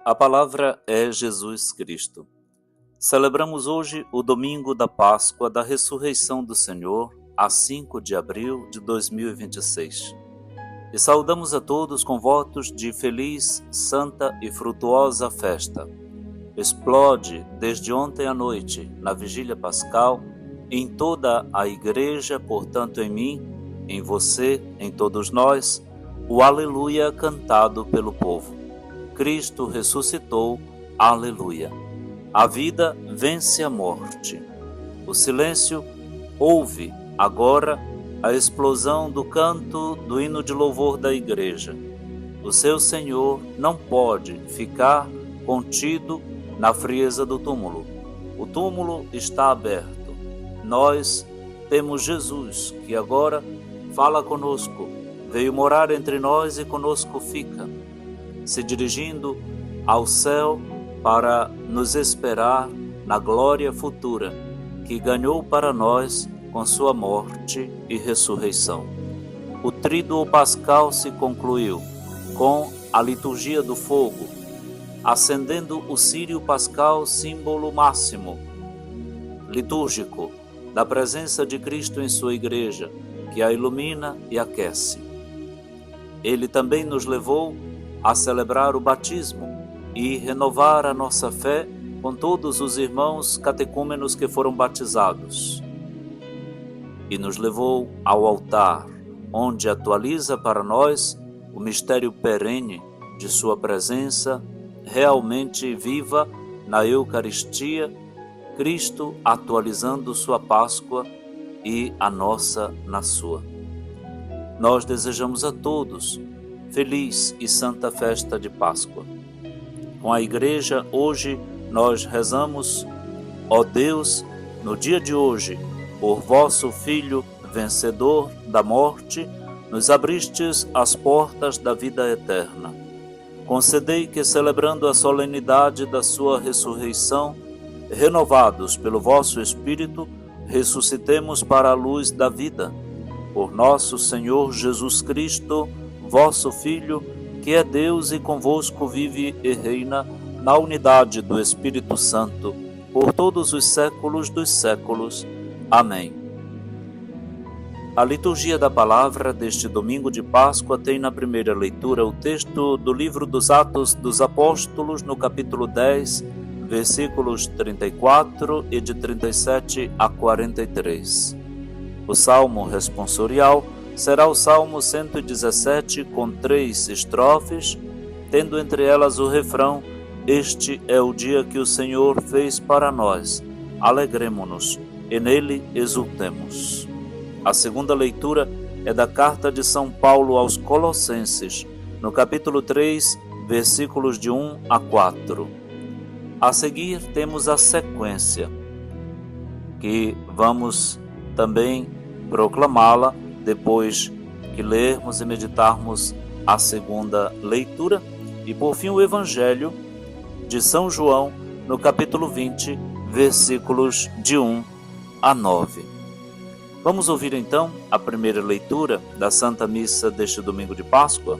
A palavra é Jesus Cristo. Celebramos hoje o domingo da Páscoa da ressurreição do Senhor, a 5 de abril de 2026. E saudamos a todos com votos de feliz, santa e frutuosa festa. Explode desde ontem à noite, na vigília pascal, em toda a igreja, portanto em mim, em você, em todos nós, o Aleluia cantado pelo povo. Cristo ressuscitou, Aleluia. A vida vence a morte. O silêncio ouve agora a explosão do canto do hino de louvor da igreja. O seu Senhor não pode ficar contido na frieza do túmulo. O túmulo está aberto. Nós temos Jesus, que agora fala conosco, veio morar entre nós e conosco fica, se dirigindo ao céu para nos esperar na glória futura que ganhou para nós com sua morte e ressurreição. O tríduo pascal se concluiu com a liturgia do fogo, acendendo o círio pascal, símbolo máximo litúrgico da presença de Cristo em sua igreja, que a ilumina e aquece. Ele também nos levou a celebrar o batismo e renovar a nossa fé com todos os irmãos catecúmenos que foram batizados. E nos levou ao altar, onde atualiza para nós o mistério perene de sua presença realmente viva na Eucaristia, Cristo atualizando sua Páscoa e a nossa na sua. Nós desejamos a todos feliz e santa festa de Páscoa. Com a igreja, hoje nós rezamos: ó Deus, no dia de hoje, por vosso Filho, vencedor da morte, nos abristes as portas da vida eterna. Concedei que, celebrando a solenidade da sua ressurreição, renovados pelo vosso Espírito, ressuscitemos para a luz da vida. Por nosso Senhor Jesus Cristo, vosso Filho, que é Deus e convosco vive e reina na unidade do Espírito Santo, por todos os séculos dos séculos. Amém. A liturgia da palavra deste domingo de Páscoa tem na primeira leitura o texto do livro dos Atos dos Apóstolos, no capítulo 10, versículos 34 e de 37 a 43. O salmo responsorial será o Salmo 117, com 3 estrofes, tendo entre elas o refrão: Este é o dia que o Senhor fez para nós, alegremo-nos e nele exultemos. A segunda leitura é da carta de São Paulo aos Colossenses, no capítulo 3, versículos de 1 a 4. A seguir temos a sequência, que vamos também proclamá-la depois que lermos e meditarmos a segunda leitura, e por fim o Evangelho de São João, no capítulo 20, versículos de 1 a 9. Vamos ouvir então a primeira leitura da Santa Missa deste domingo de Páscoa.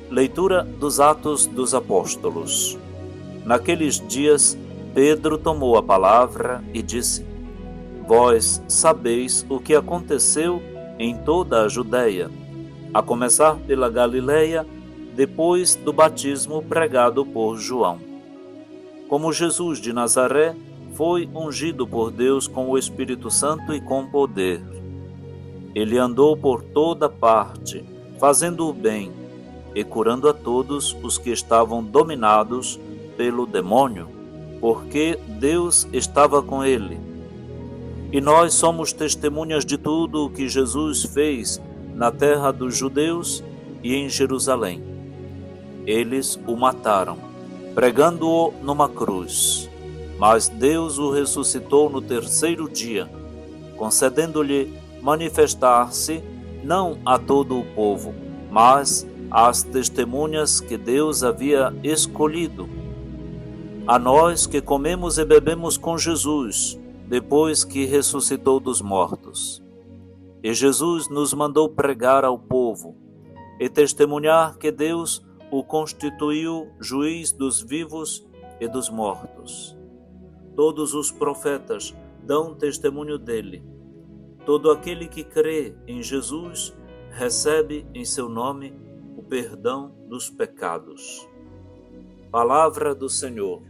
Leitura dos Atos dos Apóstolos. Naqueles dias, Pedro tomou a palavra e disse: Vós sabeis o que aconteceu em toda a Judéia, a começar pela Galileia, depois do batismo pregado por João. Como Jesus de Nazaré foi ungido por Deus com o Espírito Santo e com poder. Ele andou por toda parte, fazendo o bem e curando a todos os que estavam dominados pelo demônio, porque Deus estava com ele. E nós somos testemunhas de tudo o que Jesus fez na terra dos judeus e em Jerusalém. Eles o mataram, pregando-o numa cruz, mas Deus o ressuscitou no terceiro dia, concedendo-lhe manifestar-se não a todo o povo, mas às testemunhas que Deus havia escolhido, a nós que comemos e bebemos com Jesus, depois que ressuscitou dos mortos. E Jesus nos mandou pregar ao povo e testemunhar que Deus o constituiu juiz dos vivos e dos mortos. Todos os profetas dão testemunho dele. Todo aquele que crê em Jesus recebe em seu nome o perdão dos pecados. Palavra do Senhor.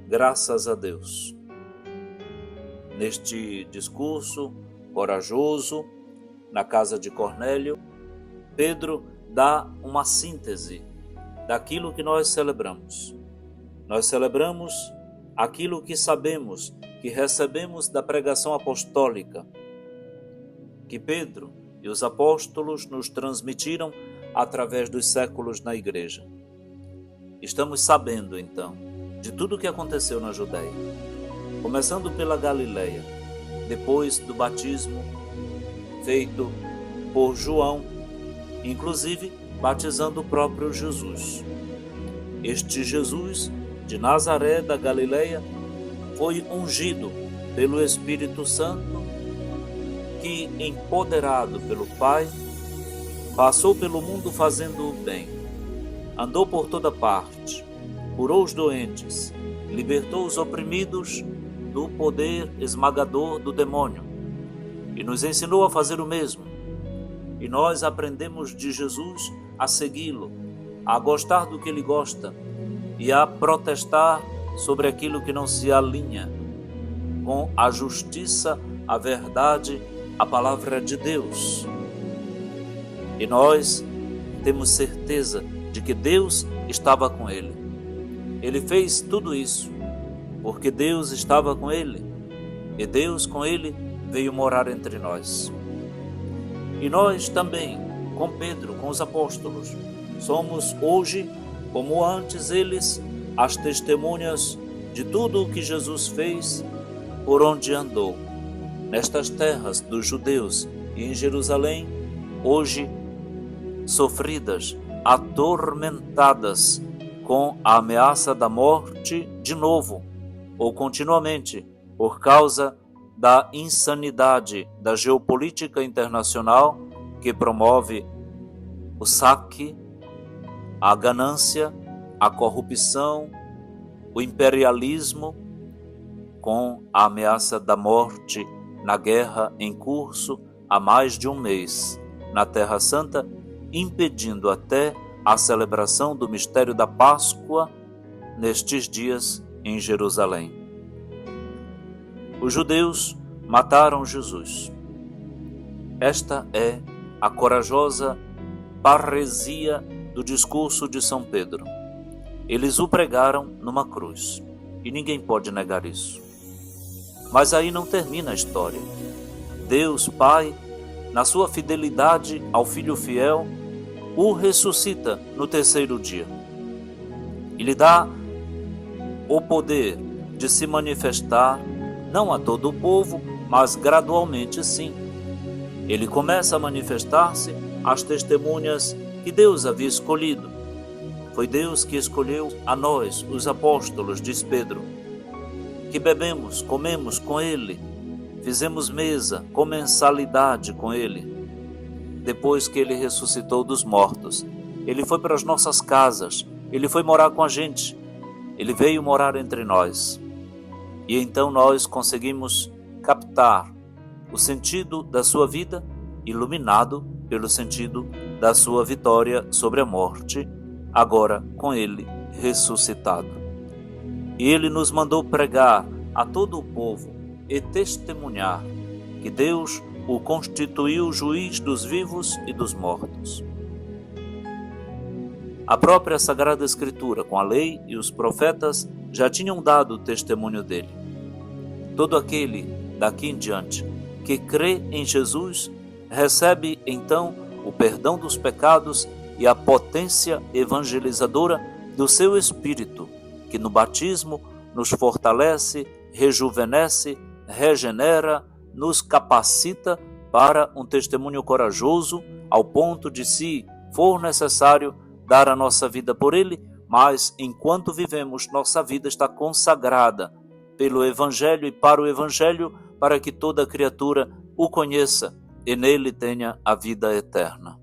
Graças a Deus. Neste discurso corajoso, na casa de Cornélio, Pedro dá uma síntese daquilo que nós celebramos. Nós celebramos aquilo que sabemos, que recebemos da pregação apostólica, que Pedro e os apóstolos nos transmitiram através dos séculos na igreja. Estamos sabendo, então, de tudo o que aconteceu na Judéia, começando pela Galileia, depois do batismo feito por João, inclusive batizando o próprio Jesus. Este Jesus de Nazaré da Galileia foi ungido pelo Espírito Santo, que, empoderado pelo Pai, passou pelo mundo fazendo o bem, andou por toda parte, curou os doentes, libertou os oprimidos do poder esmagador do demônio e nos ensinou a fazer o mesmo. E nós aprendemos de Jesus a segui-lo, a gostar do que ele gosta e a protestar sobre aquilo que não se alinha com a justiça, a verdade, a palavra de Deus. E nós temos certeza de que Deus estava com ele. Ele fez tudo isso porque Deus estava com ele e Deus com ele veio morar entre nós. E nós também, com Pedro, com os apóstolos, somos hoje, como antes eles, as testemunhas de tudo o que Jesus fez por onde andou, nestas terras dos judeus e em Jerusalém, hoje sofridas, atormentadas com a ameaça da morte de novo, ou continuamente, por causa da insanidade da geopolítica internacional que promove o saque, a ganância, a corrupção, o imperialismo, com a ameaça da morte na guerra em curso há mais de um mês na Terra Santa, impedindo até a celebração do mistério da Páscoa nestes dias em Jerusalém. Os judeus mataram Jesus. Esta é a corajosa parresia do discurso de São Pedro. Eles o pregaram numa cruz, e ninguém pode negar isso. Mas aí não termina a história. Deus Pai, na sua fidelidade ao Filho fiel, o ressuscita no terceiro dia. E lhe dá o poder de se manifestar, não a todo o povo, mas gradualmente sim. Ele começa a manifestar-se às testemunhas que Deus havia escolhido. Foi Deus que escolheu a nós, os apóstolos, diz Pedro, que bebemos, comemos com Ele, fizemos mesa, comensalidade com Ele. Depois que Ele ressuscitou dos mortos, Ele foi para as nossas casas, Ele foi morar com a gente, Ele veio morar entre nós. E então nós conseguimos captar o sentido da sua vida, iluminado pelo sentido da sua vitória sobre a morte, agora com Ele ressuscitado. E Ele nos mandou pregar a todo o povo e testemunhar que Deus o constituiu juiz dos vivos e dos mortos. A própria Sagrada Escritura, com a lei e os profetas, já tinham dado testemunho dele. Todo aquele, daqui em diante, que crê em Jesus, recebe então o perdão dos pecados e a potência evangelizadora do seu Espírito, que no batismo nos fortalece, rejuvenesce, regenera, nos capacita para um testemunho corajoso, ao ponto de, se for necessário, dar a nossa vida por Ele, mas enquanto vivemos, nossa vida está consagrada pelo Evangelho e para o Evangelho, para que toda criatura o conheça e nele tenha a vida eterna.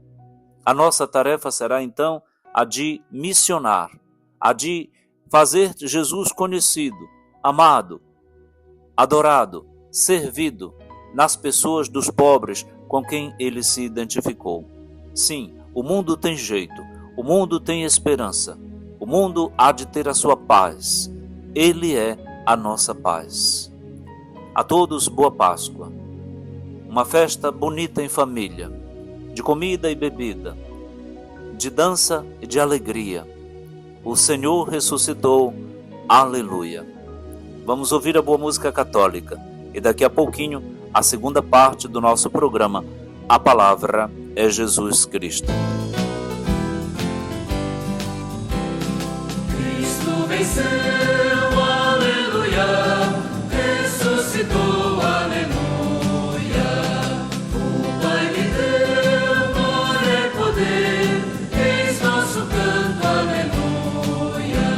A nossa tarefa será então a de missionar, a de fazer Jesus conhecido, amado, adorado, servido nas pessoas dos pobres com quem ele se identificou. Sim, o mundo tem jeito, o mundo tem esperança, o mundo há de ter a sua paz. Ele é a nossa paz. A todos, boa Páscoa. Uma festa bonita em família, de comida e bebida, de dança e de alegria. O Senhor ressuscitou. Aleluia. Vamos ouvir a boa música católica e daqui a pouquinho a segunda parte do nosso programa, A Palavra é Jesus Cristo. Cristo venceu, aleluia, ressuscitou, aleluia. O Pai lhe deu glória e poder, eis nosso canto, aleluia.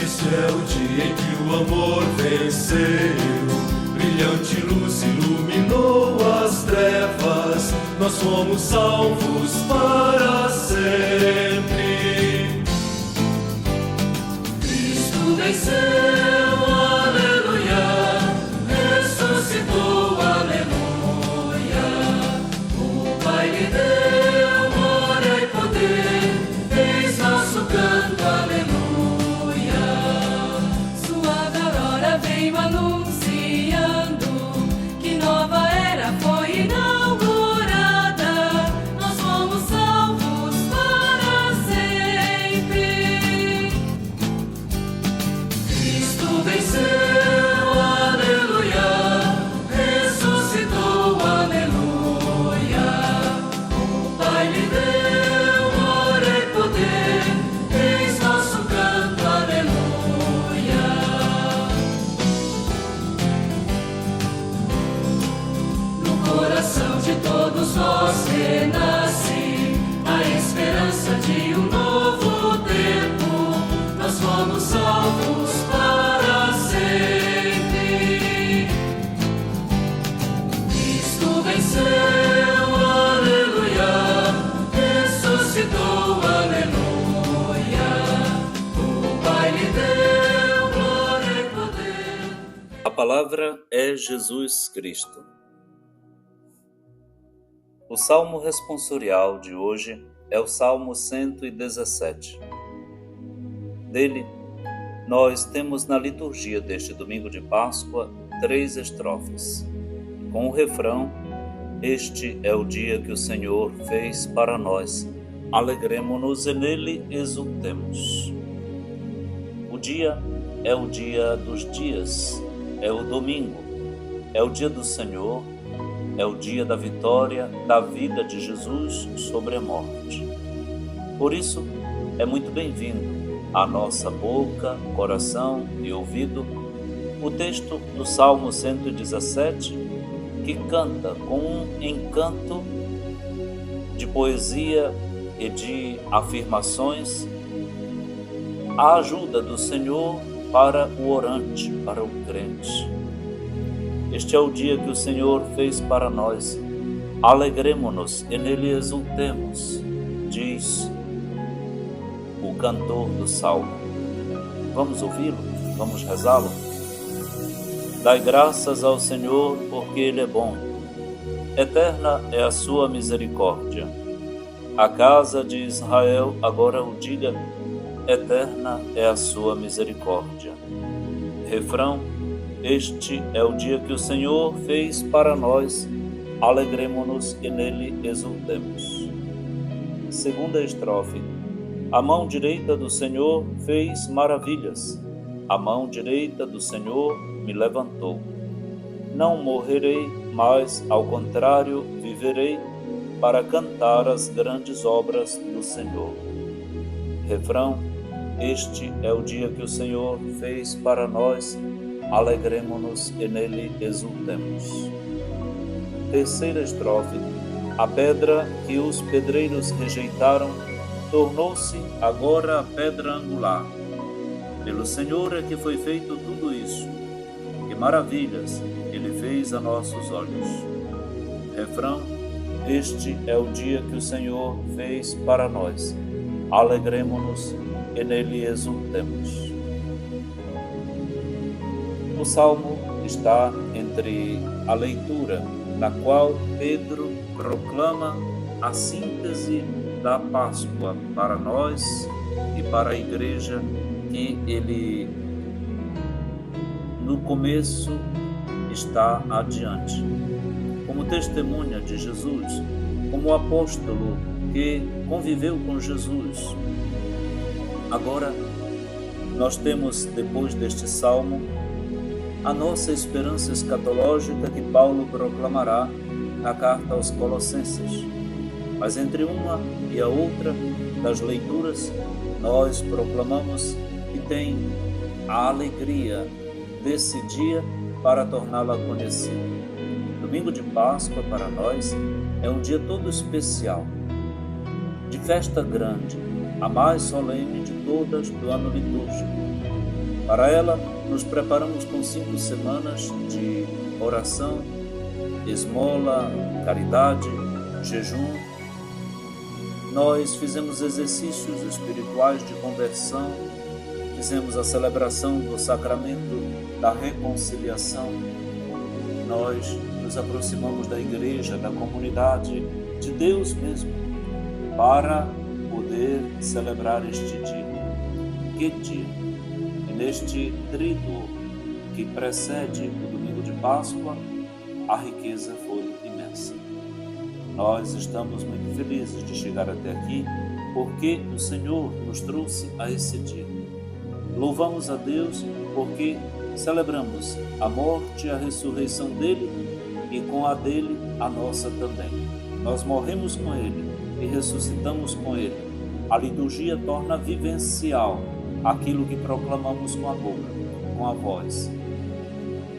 Este é o dia em que o amor venceu, brilhante luz iluminou as trevas, nós somos salvos para sempre. Cristo venceu, aleluia, ressuscitou, aleluia. O Pai lhe deu glória e poder, eis nosso canto, aleluia. Sua aurora veio anunciando que nova era foi inaugurada, nós fomos salvos para sempre. Cristo venceu, aleluia, ressuscitou, aleluia. O Pai lhe deu glória e poder, eis nosso canto, aleluia. No coração de todos nós renasce a esperança de um novo tempo. Nós fomos salvos para sempre. Cristo venceu, aleluia, ressuscitou, aleluia. O Pai lhe deu glória e poder. A palavra é Jesus Cristo. O salmo responsorial de hoje é o Salmo 117. Dele, nós temos na liturgia deste domingo de Páscoa 3 estrofes, com o refrão: Este é o dia que o Senhor fez para nós, alegremo-nos e nele exultemos. O dia é o dia dos dias, é o domingo, é o dia do Senhor, é o dia da vitória da vida de Jesus sobre a morte. Por isso, é muito bem-vindo à nossa boca, coração e ouvido o texto do Salmo 117, que canta com um encanto de poesia e de afirmações a ajuda do Senhor para o orante, para o crente. Este é o dia que o Senhor fez para nós. Alegremo-nos e nele exultemos, diz o cantor do Salmo. Vamos ouvi-lo? Vamos rezá-lo? Dai graças ao Senhor, porque Ele é bom. Eterna é a sua misericórdia. A casa de Israel agora o diga: eterna é a sua misericórdia. Refrão: Este é o dia que o Senhor fez para nós, alegremo-nos e nele exultemos. Segunda estrofe: A mão direita do Senhor fez maravilhas, a mão direita do Senhor me levantou. Não morrerei, mas, ao contrário, viverei, para cantar as grandes obras do Senhor. Refrão: Este é o dia que o Senhor fez para nós, alegremo-nos e nele exultemos. Terceira estrofe: A pedra que os pedreiros rejeitaram tornou-se agora a pedra angular. Pelo Senhor é que foi feito tudo isso. Que maravilhas Ele fez a nossos olhos. Refrão: Este é o dia que o Senhor fez para nós. alegremo-nos e nele exultemos. O Salmo está entre a leitura na qual Pedro proclama a síntese da Páscoa para nós e para a igreja que ele, no começo, está adiante. Como testemunha de Jesus, como apóstolo que conviveu com Jesus. Agora, nós temos, depois deste salmo, a nossa esperança escatológica que Paulo proclamará na carta aos Colossenses. Mas entre uma e a outra das leituras, nós proclamamos que tem a alegria desse dia para torná-la conhecida. Domingo de Páscoa para nós é um dia todo especial, de festa grande, a mais solene de todas do ano litúrgico. Para ela, nos preparamos com 5 semanas de oração, esmola, caridade, jejum. Nós fizemos exercícios espirituais de conversão, fizemos a celebração do sacramento da reconciliação. Nós nos aproximamos da igreja, da comunidade, de Deus mesmo, para poder celebrar este dia. Que dia? Neste tríduo que precede o domingo de Páscoa, a riqueza foi imensa. Nós estamos muito felizes de chegar até aqui, porque o Senhor nos trouxe a esse dia. Louvamos a Deus porque celebramos a morte e a ressurreição dele e com a dele a nossa também. Nós morremos com ele e ressuscitamos com ele. A liturgia torna vivencial aquilo que proclamamos com a boca, com a voz.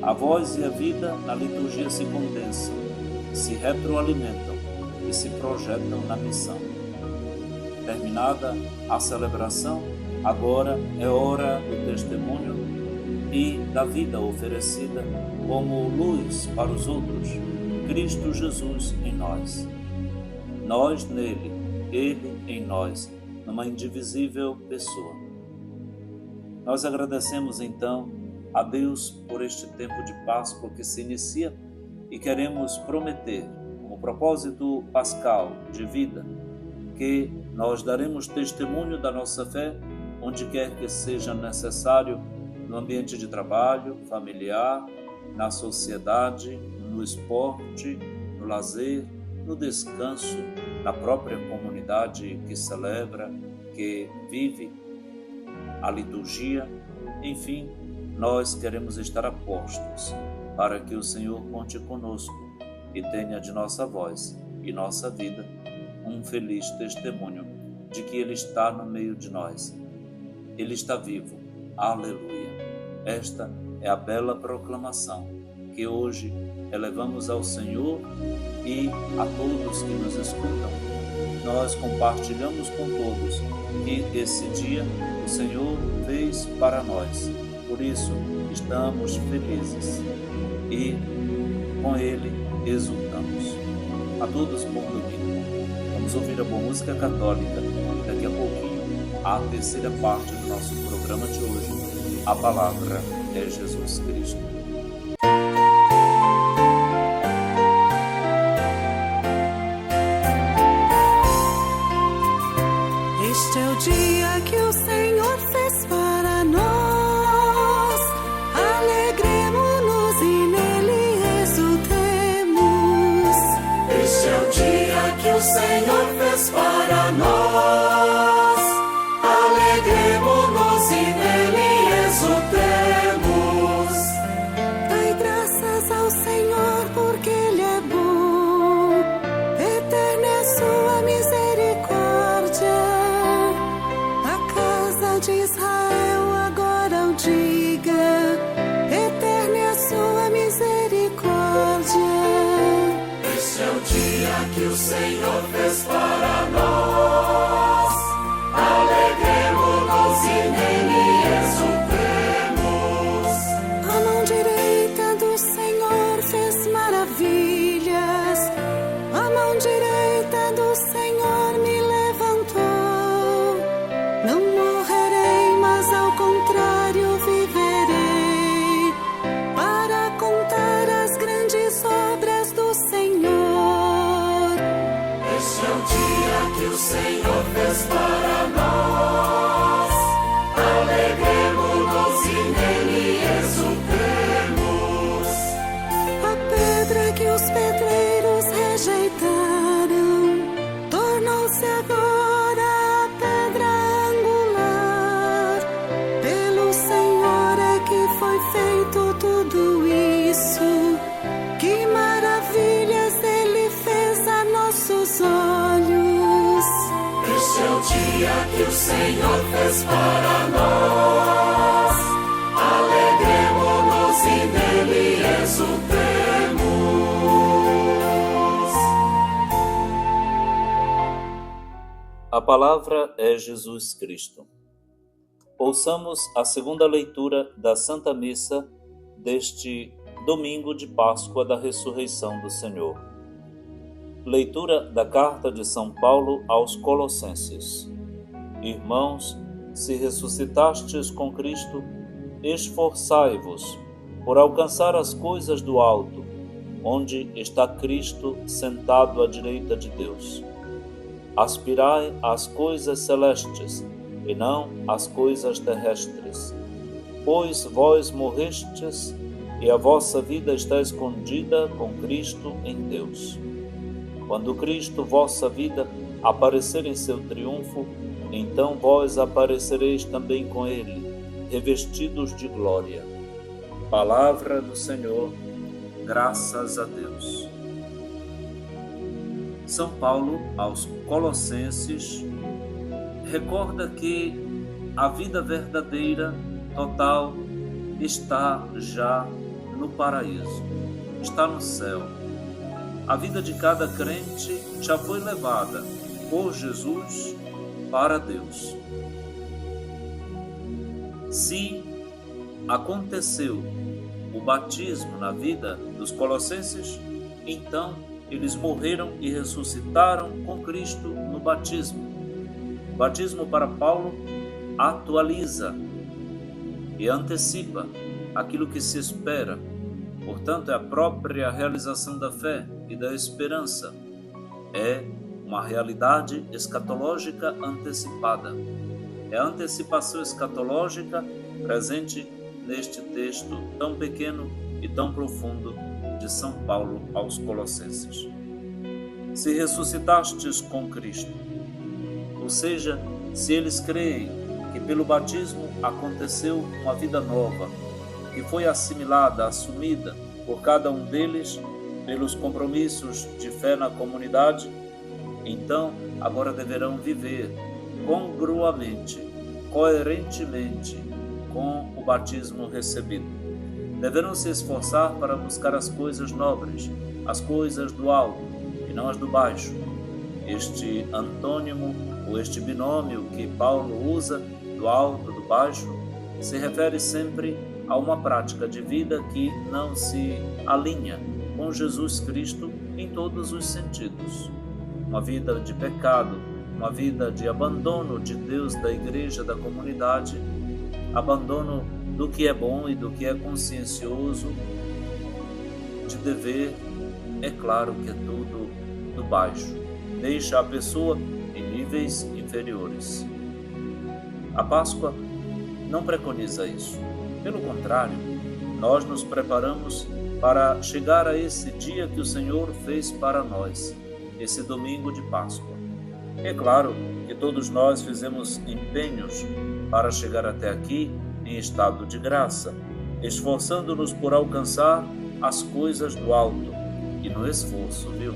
A voz e a vida na liturgia se condensam, se retroalimentam e se projetam na missão. Terminada a celebração, agora é hora do testemunho e da vida oferecida como luz para os outros, Cristo Jesus em nós. Nós nele, ele em nós, numa indivisível pessoa. Nós agradecemos então a Deus por este tempo de Páscoa que se inicia e queremos prometer, como propósito pascal de vida, que nós daremos testemunho da nossa fé onde quer que seja necessário, no ambiente de trabalho, familiar, na sociedade, no esporte, no lazer, no descanso, na própria comunidade que celebra, que vive a liturgia. Enfim, nós queremos estar a postos para que o Senhor conte conosco e tenha de nossa voz e nossa vida um feliz testemunho de que Ele está no meio de nós. Ele está vivo. Aleluia! Esta é a bela proclamação que hoje elevamos ao Senhor e a todos que nos escutam. Nós compartilhamos com todos que esse dia o Senhor fez para nós. Por isso, estamos felizes e com Ele exultamos. A todos, bom domingo. Vamos ouvir a boa música católica. Daqui a pouquinho, a terceira parte do nosso programa de hoje. A palavra é Jesus Cristo. Este é o dia que o Senhor fez para nós. Alegremo-nos e nele exultemos. Este é o dia que o Senhor fez para nós. Alegremo-nos e nele exultemos. Dai graças ao Senhor porque Ele é bom. Eterna é sua misericórdia. A casa de Israel agora o diga. Eterna é sua misericórdia. Este é o dia que o Senhor fez para nós. Alegremo-nos e nele exultemos. A mão direita do Senhor fez maravilhas. A mão direita do Senhor me levantou. dia que o Senhor fez para nós. Alegremo-nos e nele exultemos. A palavra é Jesus Cristo. Ouçamos a segunda leitura da Santa Missa deste domingo de Páscoa da Ressurreição do Senhor. Leitura da Carta de São Paulo aos Colossenses. Irmãos, se ressuscitastes com Cristo, esforçai-vos por alcançar as coisas do alto, onde está Cristo sentado à direita de Deus. Aspirai às coisas celestes, e não às coisas terrestres. Pois vós morrestes, e a vossa vida está escondida com Cristo em Deus. Quando Cristo, vossa vida, aparecer em seu triunfo, então vós aparecereis também com Ele, revestidos de glória. Palavra do Senhor, graças a Deus. São Paulo, aos Colossenses, recorda que a vida verdadeira, total, está já no paraíso, está no céu. A vida de cada crente já foi levada por Jesus para Deus. Se aconteceu o batismo na vida dos colossenses, então eles morreram e ressuscitaram com Cristo no batismo. O batismo para Paulo atualiza e antecipa aquilo que se espera. Portanto, é a própria realização da fé e da esperança. É uma realidade escatológica antecipada. É a antecipação escatológica presente neste texto tão pequeno e tão profundo de São Paulo aos Colossenses. Se ressuscitastes com Cristo, ou seja, se eles creem que pelo batismo aconteceu uma vida nova, que foi assimilada, assumida por cada um deles pelos compromissos de fé na comunidade, então agora deverão viver congruamente, coerentemente com o batismo recebido. Deverão se esforçar para buscar as coisas nobres, as coisas do alto e não as do baixo. Este antônimo ou este binômio que Paulo usa, do alto, do baixo, se refere sempre a uma prática de vida que não se alinha com Jesus Cristo em todos os sentidos. Uma vida de pecado, uma vida de abandono de Deus, da igreja, da comunidade, abandono do que é bom e do que é consciencioso, de dever, é claro que é tudo do baixo. Deixa a pessoa em níveis inferiores. A Páscoa não preconiza isso. Pelo contrário, nós nos preparamos para chegar a esse dia que o Senhor fez para nós, esse domingo de Páscoa. É claro que todos nós fizemos empenhos para chegar até aqui em estado de graça, esforçando-nos por alcançar as coisas do alto. E no esforço, viu?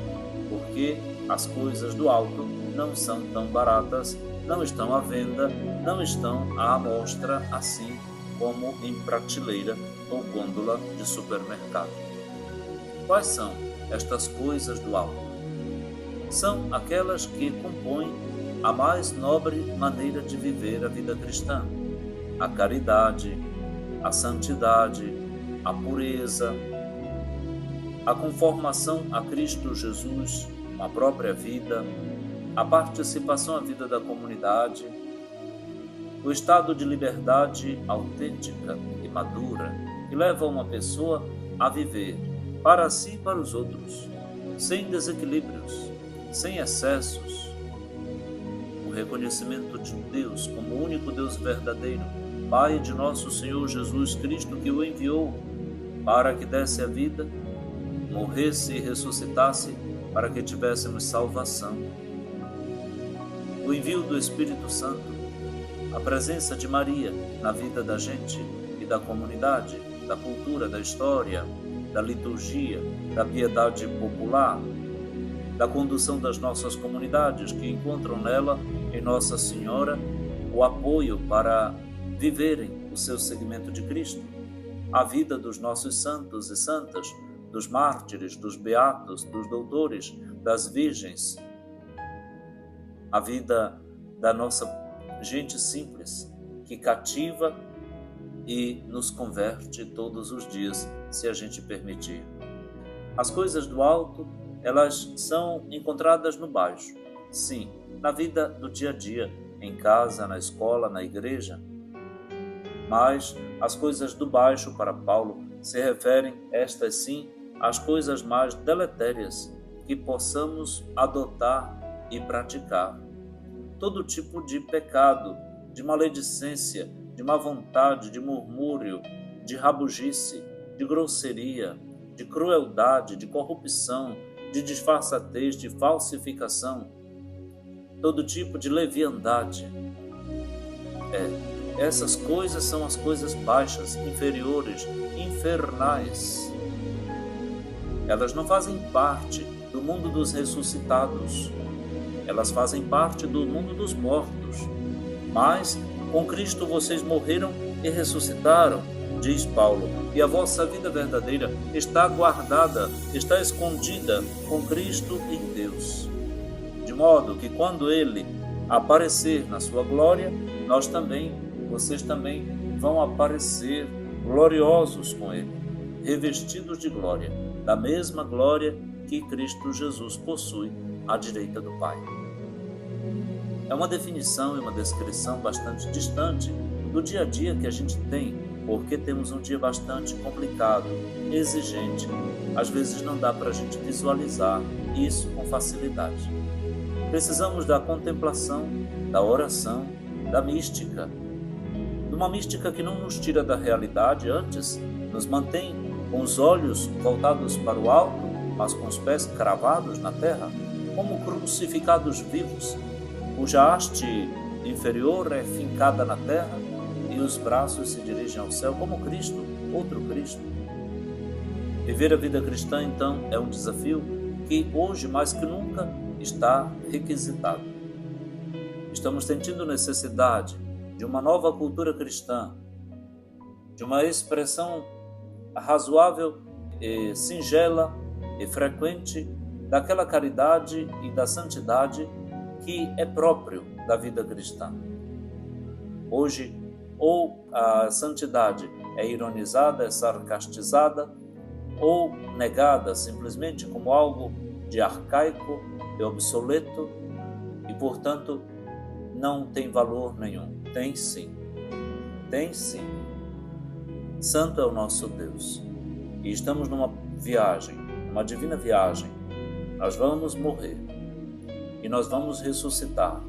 Porque as coisas do alto não são tão baratas, não estão à venda, não estão à amostra assim como em prateleira ou gôndola de supermercado. Quais são estas coisas do alto? São aquelas que compõem a mais nobre maneira de viver a vida cristã: a caridade, a santidade, a pureza, a conformação a Cristo Jesus, a própria vida, a participação à vida da comunidade, o estado de liberdade autêntica e madura que leva uma pessoa a viver para si e para os outros, sem desequilíbrios, sem excessos. O reconhecimento de Deus como o único Deus verdadeiro, Pai de nosso Senhor Jesus Cristo, que o enviou para que desse a vida, morresse e ressuscitasse para que tivéssemos salvação. O envio do Espírito Santo, a presença de Maria na vida da gente e da comunidade, da cultura, da história, da liturgia, da piedade popular, da condução das nossas comunidades, que encontram nela, em em Nossa Senhora o apoio para viverem o seu seguimento de Cristo, a vida dos nossos santos e santas, dos mártires, dos beatos, dos doutores, das virgens, a vida da nossa gente simples, que cativa e nos converte todos os dias, se a gente permitir. As coisas do alto, elas são encontradas no baixo, sim, na vida do dia a dia, em casa, na escola, na igreja. Mas as coisas do baixo, para Paulo, se referem, estas sim, às coisas mais deletérias que possamos adotar e praticar. Todo tipo de pecado, de maledicência, de má vontade, de murmúrio, de rabugice, de grosseria, de crueldade, de corrupção, de disfarçatez, de falsificação, todo tipo de leviandade. Essas coisas são as coisas baixas, inferiores, infernais. Elas não fazem parte do mundo dos ressuscitados. Elas fazem parte do mundo dos mortos. Mas com Cristo vocês morreram e ressuscitaram, diz Paulo, e a vossa vida verdadeira está guardada, está escondida com Cristo em Deus. De modo que quando Ele aparecer na sua glória, vocês também vão aparecer gloriosos com Ele, revestidos de glória, da mesma glória que Cristo Jesus possui à direita do Pai. É uma definição e uma descrição bastante distante do dia a dia que a gente tem, porque temos um dia bastante complicado, exigente. Às vezes não dá para a gente visualizar isso com facilidade. Precisamos da contemplação, da oração, da mística, de uma mística que não nos tira da realidade, antes nos mantém com os olhos voltados para o alto, mas com os pés cravados na terra, como crucificados vivos, cuja haste inferior é fincada na terra e os braços se dirigem ao céu, como Cristo, outro Cristo. Viver a vida cristã, então, é um desafio que hoje, mais que nunca, está requisitado. Estamos sentindo necessidade de uma nova cultura cristã, de uma expressão razoável e singela e frequente daquela caridade e da santidade que é próprio da vida cristã. Hoje, ou a santidade é ironizada, é sarcastizada, ou negada simplesmente como algo de arcaico e obsoleto e, portanto, não tem valor nenhum. Tem sim. Tem sim. Santo é o nosso Deus. E estamos numa viagem, uma divina viagem. Nós vamos morrer e nós vamos ressuscitar.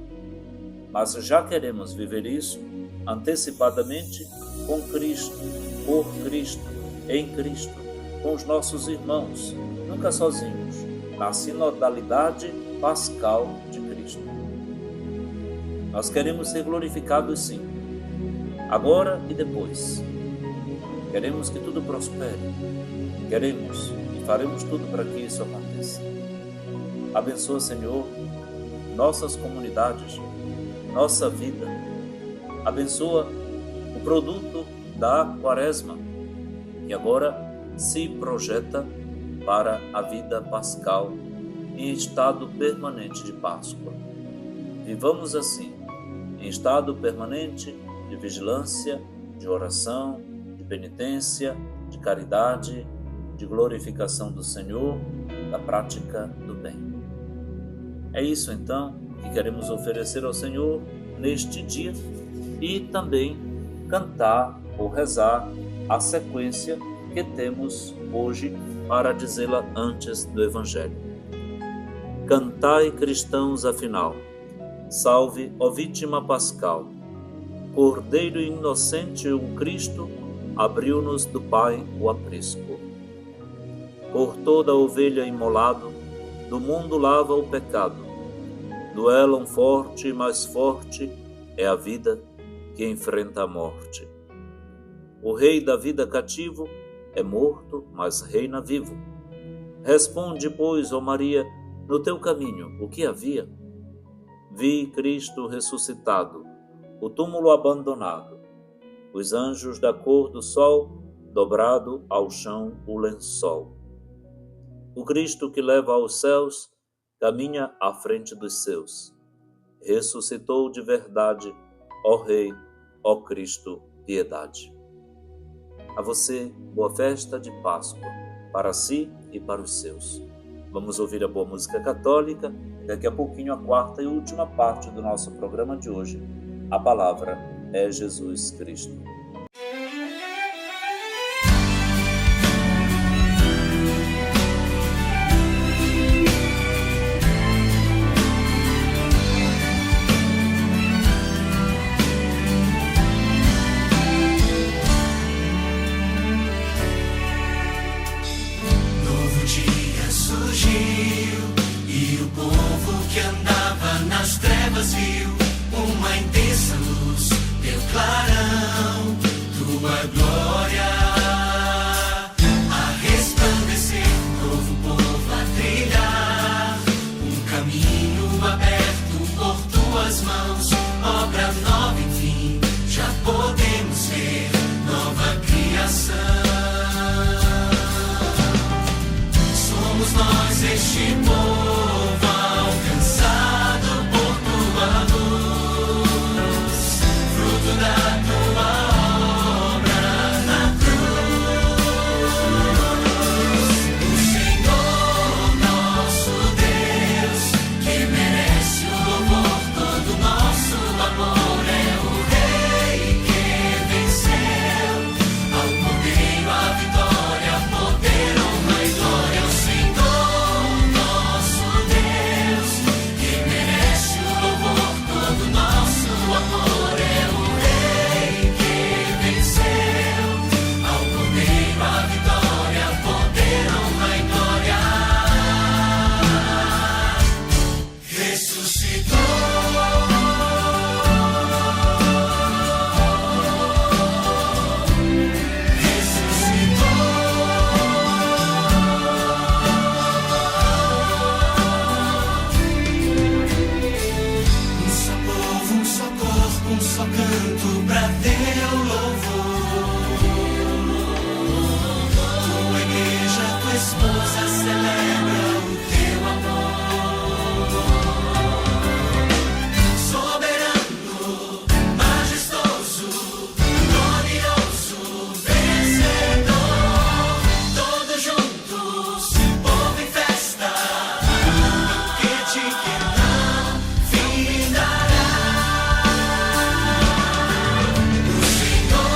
Mas já queremos viver isso antecipadamente com Cristo, por Cristo, em Cristo, com os nossos irmãos, nunca sozinhos, na sinodalidade pascal de Cristo. Nós queremos ser glorificados sim, agora e depois. Queremos que tudo prospere. Queremos e faremos tudo para que isso aconteça. Abençoa, Senhor, nossas comunidades, nossa vida. Abençoa o produto da Quaresma, que agora se projeta para a vida pascal em estado permanente de Páscoa. Vivamos assim, em estado permanente de vigilância, de oração, de penitência, de caridade, de glorificação do Senhor, da prática do bem. É isso então que queremos oferecer ao Senhor neste dia e também cantar ou rezar a sequência que temos hoje para dizê-la antes do Evangelho. Cantai, cristãos, afinal, salve, ó vítima pascal, Cordeiro inocente, um Cristo, abriu-nos do Pai o aprisco. Por toda ovelha imolado, do mundo lava o pecado, duela um forte e mais forte é a vida que enfrenta a morte. O rei da vida cativo é morto, mas reina vivo. Responde, pois, ó Maria, no teu caminho, o que havia? Vi Cristo ressuscitado, o túmulo abandonado, os anjos da cor do sol, dobrado ao chão o lençol. O Cristo que leva aos céus, caminha à frente dos seus. Ressuscitou de verdade, ó Rei, ó Cristo, piedade. A você, boa festa de Páscoa, para si e para os seus. Vamos ouvir a boa música católica e daqui a pouquinho a quarta e última parte do nosso programa de hoje. A palavra é Jesus Cristo. Viu uma intensa luz, teu clarão, tua glória a resplandecer, novo povo a trilhar, um caminho aberto por tuas mãos, obra nova, enfim, já podemos ver nova criação. Somos nós este povo alcançado por tua luz, fruto da tua obra na cruz. O Senhor nosso Deus, que merece o louvor, todo nosso amor, é o Rei que venceu, ao Cordeiro a vitória, poder, honra e glória. O Senhor nosso Deus, que merece o louvor, todo nosso amor, é o Rei que venceu, ao Cordeiro a vitória, poder, honra e glória. Ressuscitou. Um só povo, um só corpo, um só canto pra teu louvor. Tua igreja, tua esposa celebra o teu amor. Soberano, majestoso, glorioso, vencedor. Todos juntos, povo em festa, banquete que não findará. O Senhor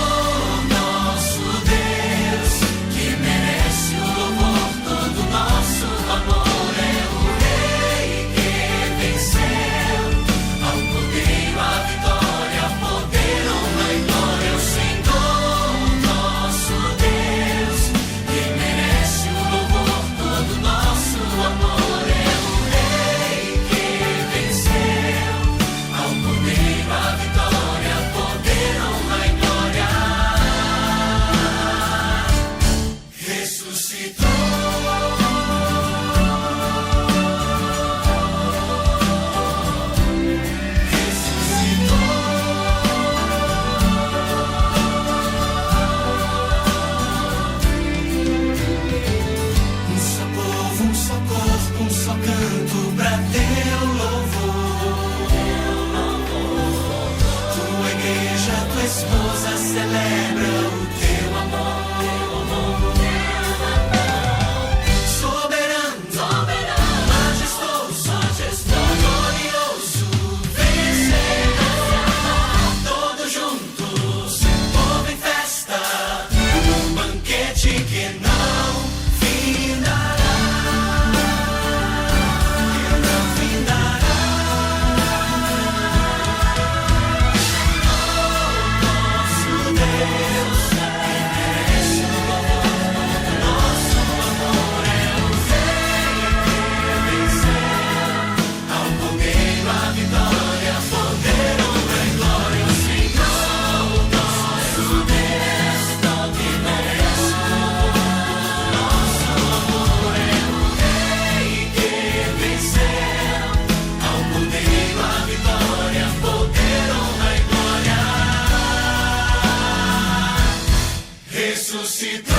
ressuscitou.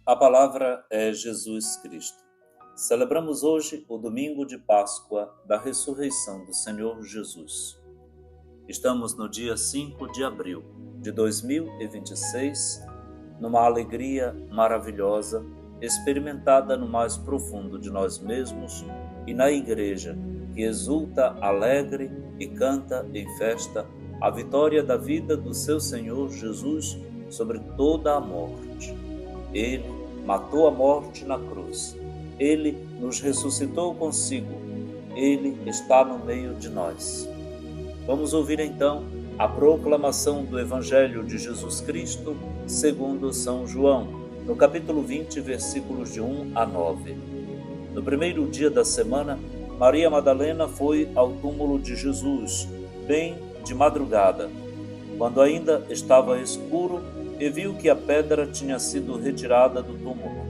A palavra é Jesus Cristo. Celebramos hoje o domingo de Páscoa da ressurreição do Senhor Jesus. Estamos no dia 5 de abril de 2026, numa alegria maravilhosa, experimentada no mais profundo de nós mesmos e na Igreja, que exulta alegre e canta em festa a vitória da vida do seu Senhor Jesus sobre toda a morte. Ele matou a morte na cruz. Ele nos ressuscitou consigo. Ele está no meio de nós. Vamos ouvir então a proclamação do Evangelho de Jesus Cristo segundo São João, no capítulo 20, versículos de 1 a 9. No primeiro dia da semana, Maria Madalena foi ao túmulo de Jesus, bem de madrugada, quando ainda estava escuro, e viu que a pedra tinha sido retirada do túmulo.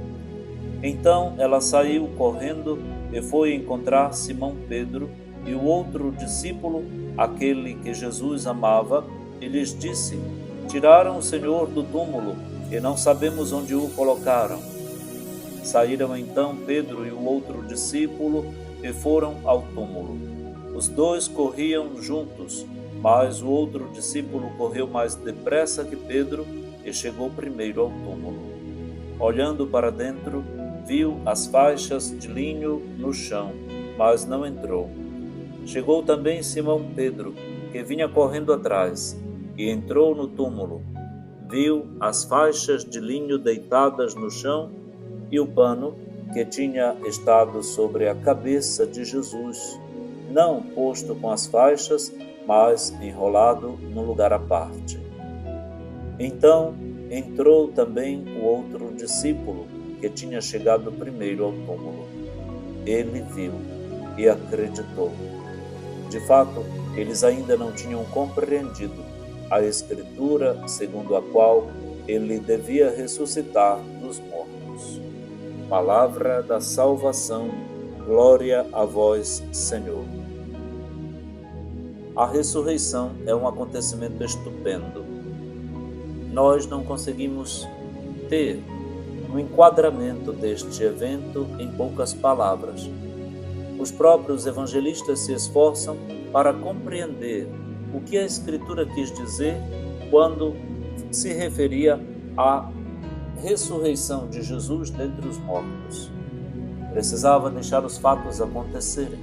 Então ela saiu correndo e foi encontrar Simão Pedro e o outro discípulo, aquele que Jesus amava, e lhes disse: Tiraram o Senhor do túmulo e não sabemos onde o colocaram. Saíram então Pedro e o outro discípulo e foram ao túmulo. Os dois corriam juntos, mas o outro discípulo correu mais depressa que Pedro e chegou primeiro ao túmulo. Olhando para dentro, viu as faixas de linho no chão, mas não entrou. Chegou também Simão Pedro, que vinha correndo atrás, e entrou no túmulo. Viu as faixas de linho deitadas no chão e o pano que tinha estado sobre a cabeça de Jesus, não posto com as faixas, mas enrolado num lugar à parte. Então entrou também o outro discípulo, que tinha chegado primeiro ao túmulo. Ele viu e acreditou. De fato, eles ainda não tinham compreendido a Escritura segundo a qual ele devia ressuscitar dos mortos. Palavra da salvação, glória a vós, Senhor. A ressurreição é um acontecimento estupendo. Nós não conseguimos ter um enquadramento deste evento em poucas palavras. Os próprios evangelistas se esforçam para compreender o que a Escritura quis dizer quando se referia à ressurreição de Jesus dentre os mortos. Precisava deixar os fatos acontecerem.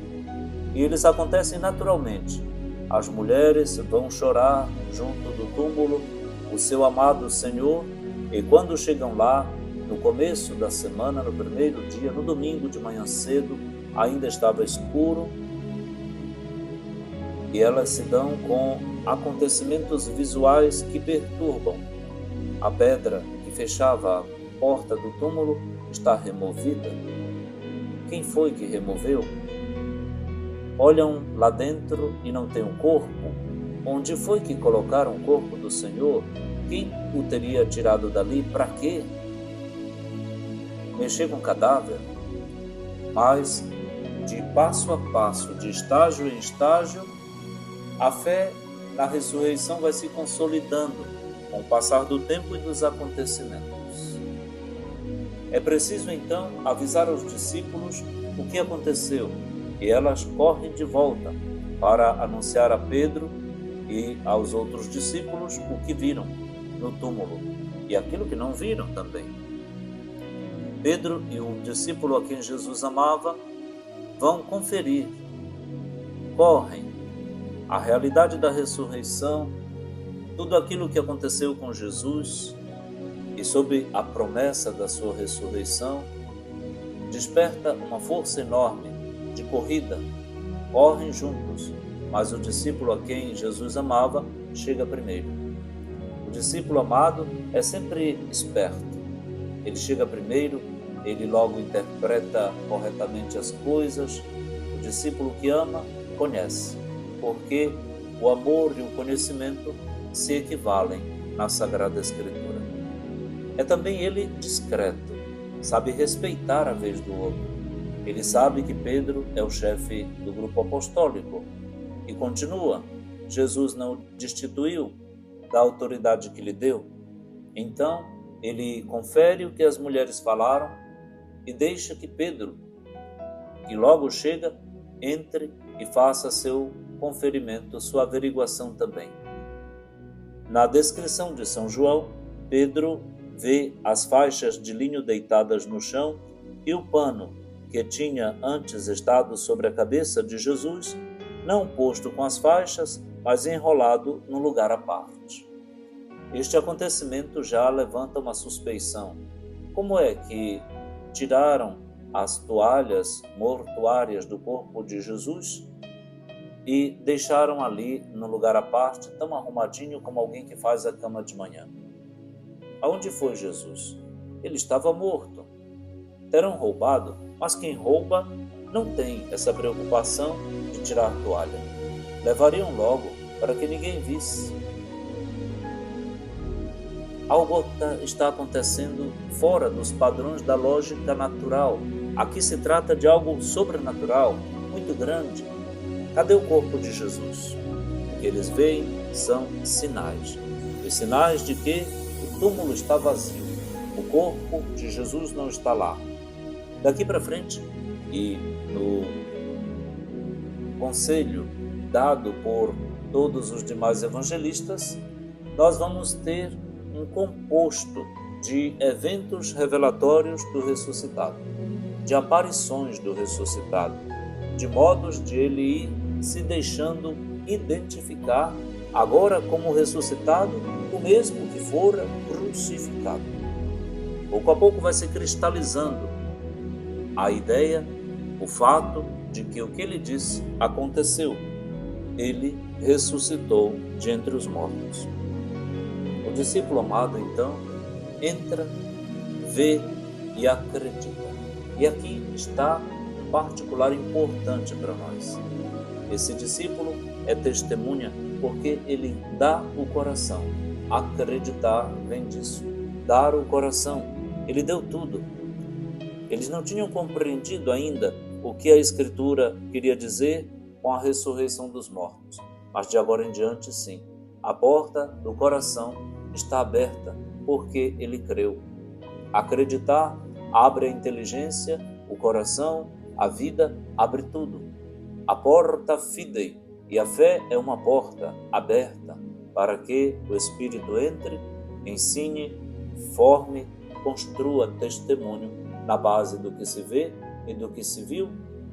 E eles acontecem naturalmente. As mulheres vão chorar junto do túmulo o seu amado Senhor, e quando chegam lá, no começo da semana, no primeiro dia, no domingo de manhã cedo, ainda estava escuro, e elas se dão com acontecimentos visuais que perturbam. A pedra que fechava a porta do túmulo está removida. Quem foi que removeu? Olham lá dentro e não tem um corpo. Onde foi que colocaram o corpo do Senhor? Quem o teria tirado dali? Para quê? Mexer com cadáver? Mas, de passo a passo, de estágio em estágio, a fé na ressurreição vai se consolidando com o passar do tempo e dos acontecimentos. É preciso, então, avisar aos discípulos o que aconteceu, e elas correm de volta para anunciar a Pedro e aos outros discípulos o que viram no túmulo e aquilo que não viram também. Pedro e o discípulo a quem Jesus amava vão conferir, correm a realidade da ressurreição, tudo aquilo que aconteceu com Jesus e sob a promessa da sua ressurreição, desperta uma força enorme de corrida, correm juntos, mas o discípulo a quem Jesus amava chega primeiro. O discípulo amado é sempre esperto. Ele chega primeiro, ele logo interpreta corretamente as coisas. O discípulo que ama, conhece, porque o amor e o conhecimento se equivalem na Sagrada Escritura. É também ele discreto, sabe respeitar a vez do outro. Ele sabe que Pedro é o chefe do grupo apostólico e continua: Jesus não o destituiu da autoridade que lhe deu. Então, ele confere o que as mulheres falaram e deixa que Pedro, que logo chega, entre e faça seu conferimento, sua averiguação também. Na descrição de São João, Pedro vê as faixas de linho deitadas no chão e o pano que tinha antes estado sobre a cabeça de Jesus, não posto com as faixas, mas enrolado num lugar à parte. Este acontecimento já levanta uma suspeição. Como é que tiraram as toalhas mortuárias do corpo de Jesus e deixaram ali no lugar à parte, tão arrumadinho como alguém que faz a cama de manhã? Aonde foi Jesus? Ele estava morto. Terão roubado, mas quem rouba não tem essa preocupação de tirar a toalha. Levariam logo para que ninguém visse. Algo está acontecendo fora dos padrões da lógica natural. Aqui se trata de algo sobrenatural, muito grande. Cadê o corpo de Jesus? O que eles veem são sinais. Os sinais de que o túmulo está vazio. O corpo de Jesus não está lá. Daqui para frente, e no conselho dado por todos os demais evangelistas, nós vamos ter um composto de eventos revelatórios do ressuscitado, de aparições do ressuscitado, de modos de ele ir se deixando identificar agora como ressuscitado, o mesmo que fora crucificado. Pouco a pouco vai se cristalizando a ideia, o fato de que o que ele disse aconteceu. Ele ressuscitou de entre os mortos. O discípulo amado, então, entra, vê e acredita. E aqui está um particular importante para nós. Esse discípulo é testemunha porque ele dá o coração. Acreditar vem disso. Dar o coração. Ele deu tudo. Eles não tinham compreendido ainda o que a Escritura queria dizer com a ressurreição dos mortos. Mas de agora em diante, sim. A porta do coração está aberta porque ele creu. Acreditar abre a inteligência, o coração, a vida, abre tudo. A porta fidei, e a fé é uma porta aberta para que o Espírito entre, ensine, forme, construa testemunho na base do que se vê e do que se viu,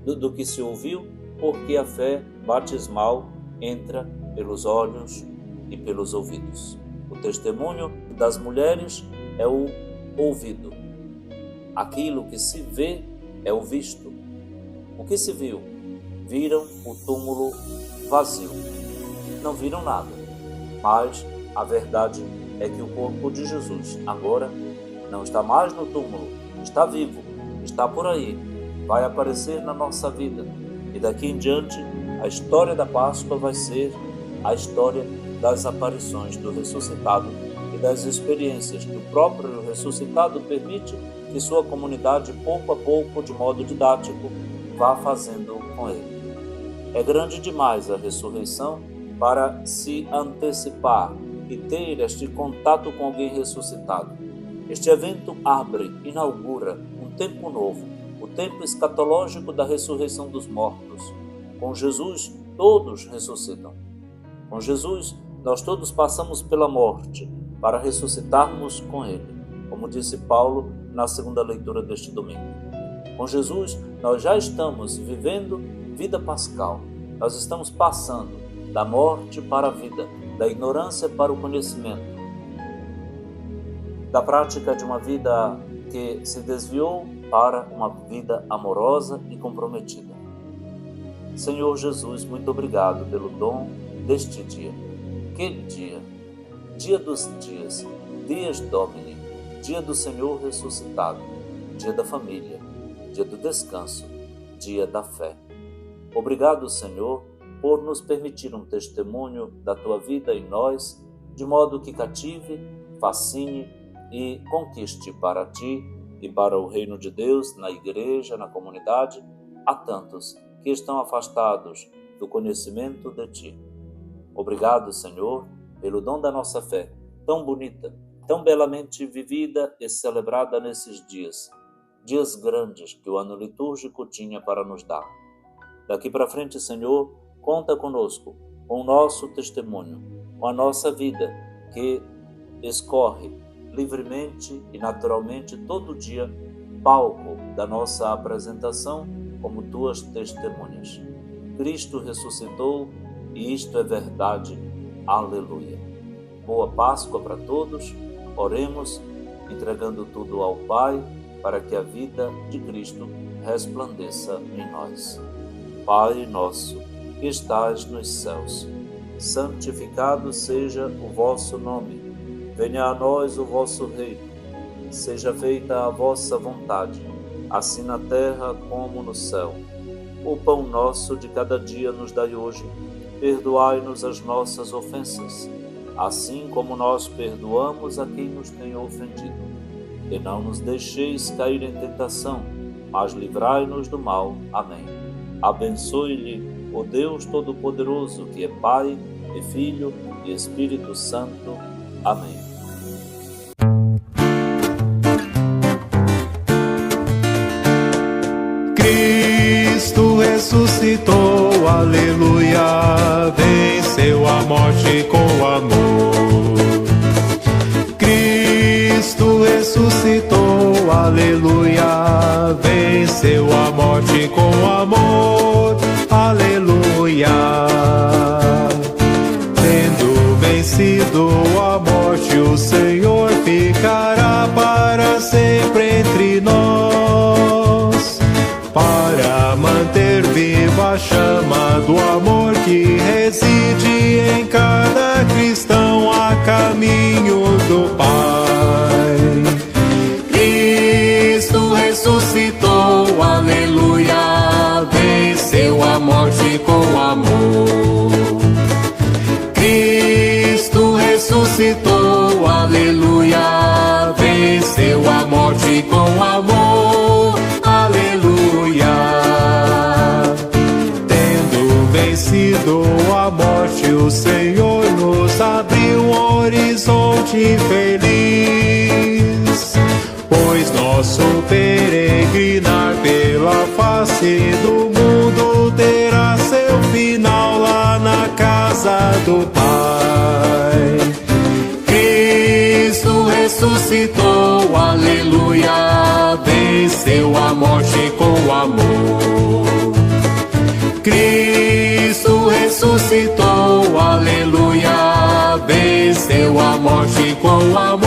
do que se ouviu, porque a fé batismal entra pelos olhos e pelos ouvidos. O testemunho das mulheres é o ouvido. Aquilo que se vê é o visto. O que se viu? Viram o túmulo vazio. Não viram nada. Mas a verdade é que o corpo de Jesus agora não está mais no túmulo, está vivo, está por aí, vai aparecer na nossa vida. E daqui em diante, a história da Páscoa vai ser a história das aparições do ressuscitado e das experiências que o próprio ressuscitado permite que sua comunidade, pouco a pouco, de modo didático, vá fazendo com ele. É grande demais a ressurreição para se antecipar e ter este contato com alguém ressuscitado. Este evento abre, inaugura um tempo novo, o tempo escatológico da ressurreição dos mortos. Com Jesus, todos ressuscitam. Com Jesus, nós todos passamos pela morte para ressuscitarmos com Ele, como disse Paulo na segunda leitura deste domingo. Com Jesus, nós já estamos vivendo vida pascal. Nós estamos passando da morte para a vida, da ignorância para o conhecimento, da prática de uma vida que se desviou para uma vida amorosa e comprometida. Senhor Jesus, muito obrigado pelo dom deste dia. Que dia! Dia dos dias, Dies Domini, dia do Senhor ressuscitado, dia da família, dia do descanso, dia da fé. Obrigado, Senhor, por nos permitir um testemunho da tua vida em nós, de modo que cative, fascine e conquiste para ti e para o reino de Deus, na igreja, na comunidade, a tantos que estão afastados do conhecimento de ti. Obrigado, Senhor, pelo dom da nossa fé, tão bonita, tão belamente vivida e celebrada nesses dias grandes que o ano litúrgico tinha para nos dar. Daqui para frente, Senhor, conta conosco, com o nosso testemunho, com a nossa vida, que escorre livremente e naturalmente todo dia, palco da nossa apresentação como tuas testemunhas. Cristo ressuscitou e isto é verdade. Aleluia. Boa Páscoa para todos. Oremos, entregando tudo ao Pai, para que a vida de Cristo resplandeça em nós. Pai nosso, que estais nos céus, santificado seja o vosso nome. Venha a nós o vosso reino. Seja feita a vossa vontade, assim na terra como no céu. O pão nosso de cada dia nos dai hoje. Perdoai-nos as nossas ofensas, assim como nós perdoamos a quem nos tem ofendido. E não nos deixeis cair em tentação, mas livrai-nos do mal. Amém. Abençoe-lhe o Deus Todo-Poderoso, que é Pai, e Filho, e Espírito Santo. Amém. Cristo ressuscitou, aleluia, venceu a morte com amor. Cristo ressuscitou, aleluia, venceu a morte com amor, aleluia. Tendo vencido a morte, o Senhor ficará para sempre entre nós, para manter viva a chama do amor que reside em cada cristão a caminho do Pai. Cristo ressuscitou, aleluia, venceu a morte com amor. Cristo ressuscitou, aleluia, venceu a morte com amor, aleluia. Tendo vencido a morte, o Senhor nos abriu um horizonte feliz, pois nosso peregrinar pela face do mundo terá seu final lá na casa do Pai. Cristo ressuscitou, aleluia, venceu a morte com amor. Cristo ressuscitou, aleluia, venceu a morte com amor.